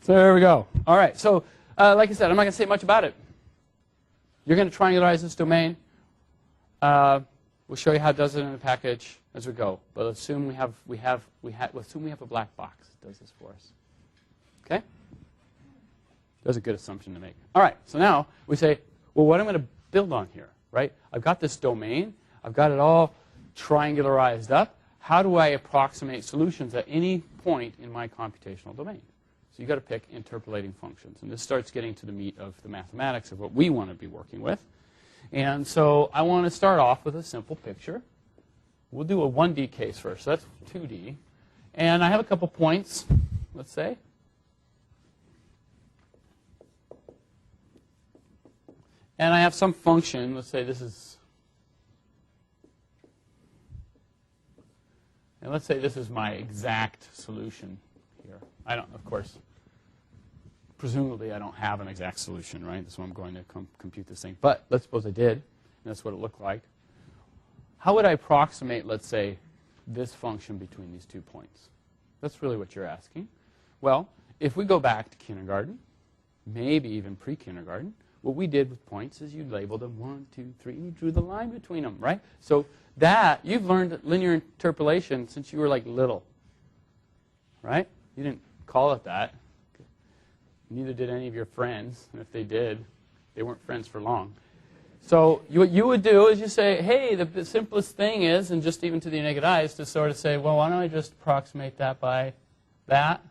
So there we go. All right. So like I said, I'm not going to say much about it. You're going to triangularize this domain. We'll show you how it does it in a package as we go. But assume assume we have a black box that does this for us. Okay? That's a good assumption to make. All right. So now we say, well, what am I going to build on here, right? I've got this domain. I've got it all triangularized up. How do I approximate solutions at any point in my computational domain? So you've got to pick interpolating functions. And this starts getting to the meat of the mathematics of what we want to be working with. And so I want to start off with a simple picture. We'll do a 1D case first. So that's 2D. And I have a couple points, let's say. And I have some function. Let's say this is, and let's say this is my exact solution here. I don't, of course, presumably I don't have an exact solution, right? That's why I'm going to compute this thing. But let's suppose I did, and that's what it looked like. How would I approximate, let's say, this function between these 2 points? That's really what you're asking. Well, if we go back to kindergarten, maybe even pre-kindergarten, what we did with points is you labeled them 1, 2, 3, and you drew the line between them, right? So that, you've learned linear interpolation since you were like little, right? You didn't call it that. Neither did any of your friends. And if they did, they weren't friends for long. So what you would do is you say, hey, the simplest thing is, and just even to the naked eye, is to sort of say, well, why don't I just approximate that by that?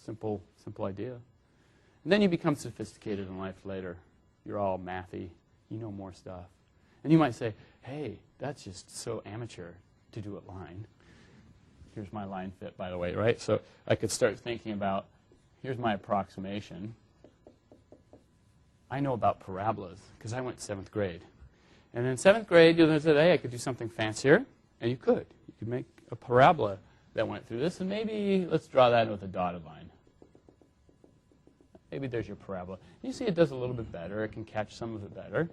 Simple idea. And then you become sophisticated in life later. You're all mathy. You know more stuff. And you might say, hey, that's just so amateur to do it line. Here's my line fit, by the way, right? So I could start thinking about, here's my approximation. I know about parabolas because I went 7th grade. And in 7th grade, you said, hey, I could do something fancier. And you could. You could make a parabola that went through this. And maybe let's draw that with a dotted line. Maybe there's your parabola. You see it does a little bit better. It can catch some of it better.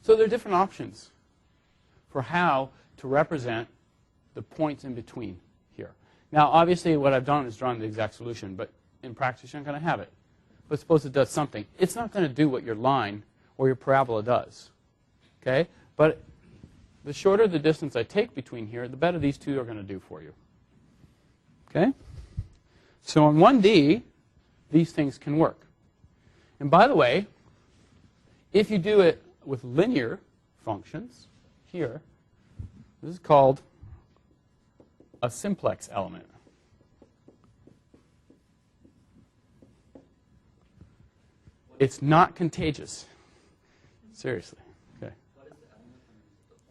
So there are different options for how to represent the points in between here. Now, obviously, what I've done is drawn the exact solution, but in practice, you're not going to have it. But suppose it does something. It's not going to do what your line or your parabola does. Okay? But the shorter the distance I take between here, the better these two are going to do for you. Okay? So in 1D, these things can work. And by the way, if you do it with linear functions here, this is called a simplex element. It's not contagious. Seriously. Okay.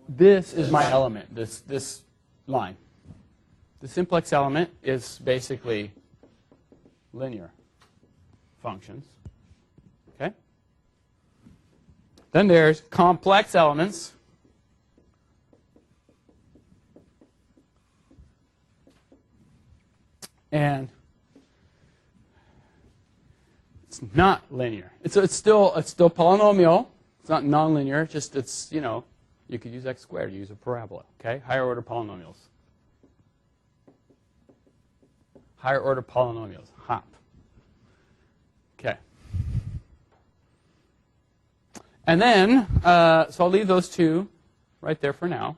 This is my element, this line. The simplex element is basically linear functions. Okay? Then there's complex elements. And it's not linear. It's still polynomial. It's not nonlinear. Just it's, you know, you could use x squared. You use a parabola. Okay? Higher order polynomials. Higher order polynomials. HOP. Okay. And then, so I'll leave those two right there for now.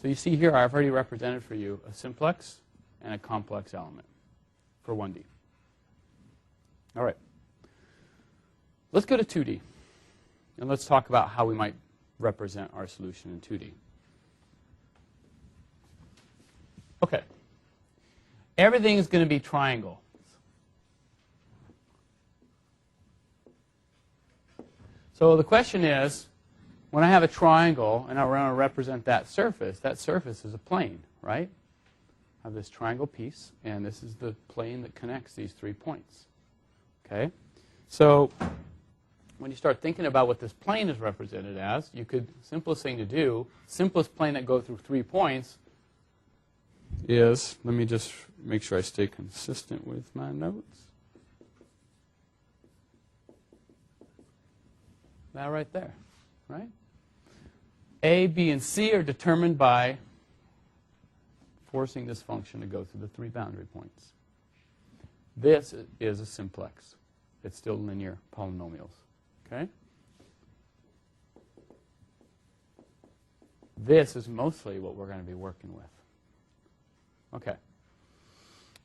So you see here, I've already represented for you a simplex and a complex element for 1D. All right. Let's go to 2D. And let's talk about how we might represent our solution in 2D. Okay. Everything is going to be triangle. So the question is, when I have a triangle and I want to represent that surface is a plane, right? I have this triangle piece, and this is the plane that connects these 3 points. Okay? So when you start thinking about what this plane is represented as, you could, simplest thing to do, simplest plane that goes through 3 points is, let me just make sure I stay consistent with my notes. That right there, right? A, B, and C are determined by forcing this function to go through the 3 boundary points. This is a simplex. It's still linear polynomials. Okay? This is mostly what we're going to be working with. Okay.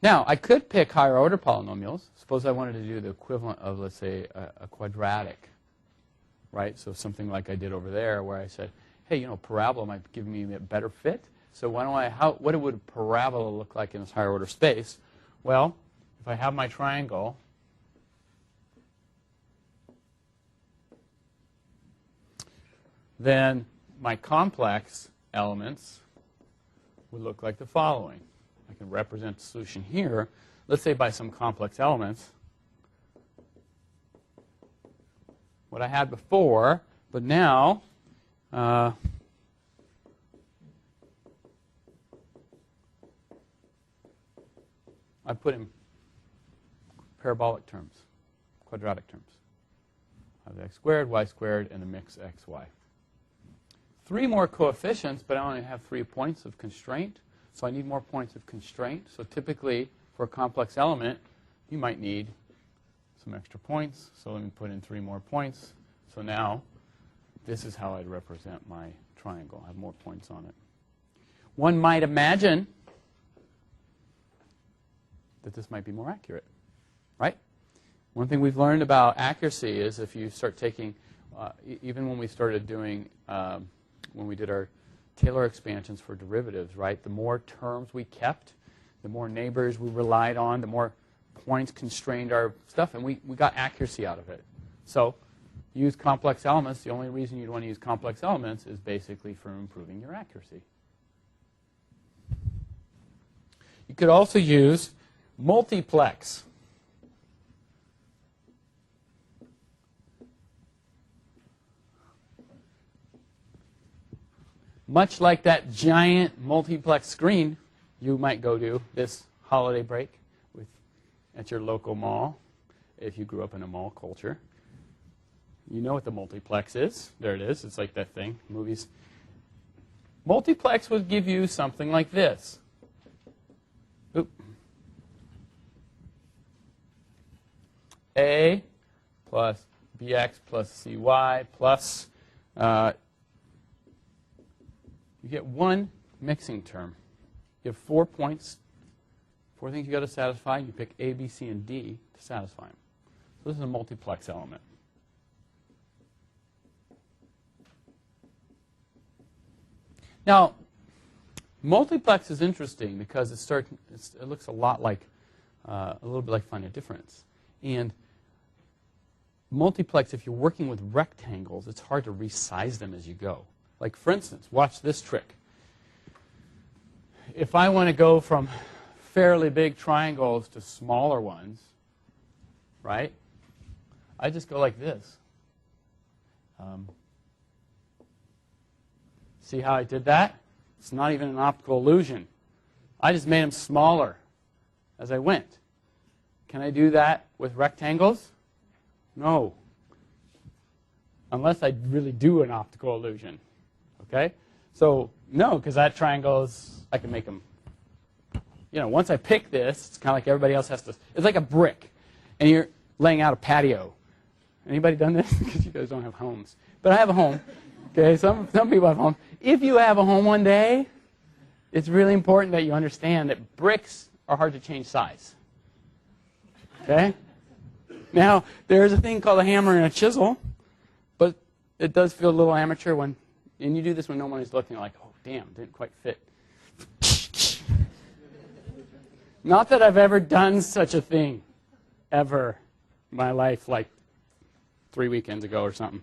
Now, I could pick higher order polynomials. Suppose I wanted to do the equivalent of, let's say, a quadratic. Right? So something like I did over there where I said, hey, you know, parabola might give me a better fit. So why don't what would a parabola look like in this higher order space? Well, if I have my triangle, then my complex elements would look like the following. I can represent the solution here, let's say by some complex elements. What I had before, but now I put in parabolic terms, quadratic terms. I have x squared, y squared, and a mix x, y. 3 more coefficients, but I only have 3 points of constraint, so I need more points of constraint. So typically, for a complex element, you might need some extra points. So let me put in 3 more points. So now, this is how I'd represent my triangle. I have more points on it. One might imagine that this might be more accurate, right? One thing we've learned about accuracy is if you start taking, even when we started doing, when we did our Taylor expansions for derivatives, right? The more terms we kept, the more neighbors we relied on, the more points constrained our stuff, and we got accuracy out of it. So use complex elements. The only reason you'd want to use complex elements is basically for improving your accuracy. You could also use multiplex. Much like that giant multiplex screen you might go to this holiday break at your local mall, if you grew up in a mall culture. You know what the multiplex is. There it is. It's like that thing, movies. Multiplex would give you something like this. Oop. A plus bx plus cy plus, you get one mixing term. You have 4 points, 4 things you got to satisfy. You pick A, B, C, and D to satisfy them. So this is a multiplex element. Now, multiplex is interesting because it looks a lot like, a little bit like finding a difference. And multiplex, if you're working with rectangles, it's hard to resize them as you go. Like, for instance, watch this trick. If I want to go from fairly big triangles to smaller ones, right, I just go like this. See how I did that? It's not even an optical illusion. I just made them smaller as I went. Can I do that with rectangles? No. Unless I really do an optical illusion. Okay? So, no, because that triangle is, I can make them, you know, once I pick this, it's kind of like everybody else has to, it's like a brick, and you're laying out a patio. Anybody done this? Because you guys don't have homes. But I have a home. Okay, some people have homes. If you have a home one day, it's really important that you understand that bricks are hard to change size. Okay? Now, there's a thing called a hammer and a chisel, but it does feel a little amateur when, and you do this when no one is looking, like, oh, damn, didn't quite fit. Not that I've ever done such a thing, ever in my life, like 3 weekends ago or something.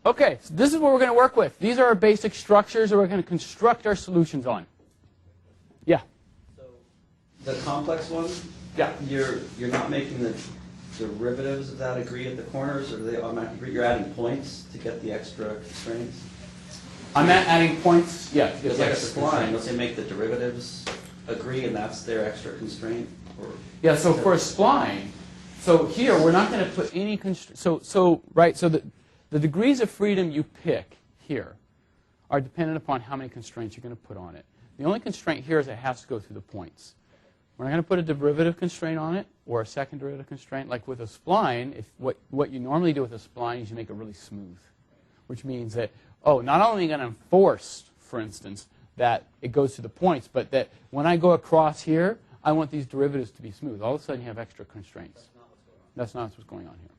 Okay, so this is what we're going to work with. These are our basic structures that we're going to construct our solutions on. Yeah? So the complex one, yeah, you're not making the derivatives of that agree at the corners, or do they automatically agree? You're adding points to get the extra constraints? I'm adding points, yeah. It's like a spline. Let's say make the derivatives agree, and that's their extra constraint? Or yeah, so for a spline, so here we're not going to put any constraint. So the The degrees of freedom you pick here are dependent upon how many constraints you're going to put on it. The only constraint here is it has to go through the points. We're not going to put a derivative constraint on it or a second derivative constraint. Like with a spline, what you normally do with a spline is you make it really smooth, which means that, oh, not only am I going to enforce, for instance, that it goes to the points, but that when I go across here, I want these derivatives to be smooth. All of a sudden, you have extra constraints. That's not what's going on here.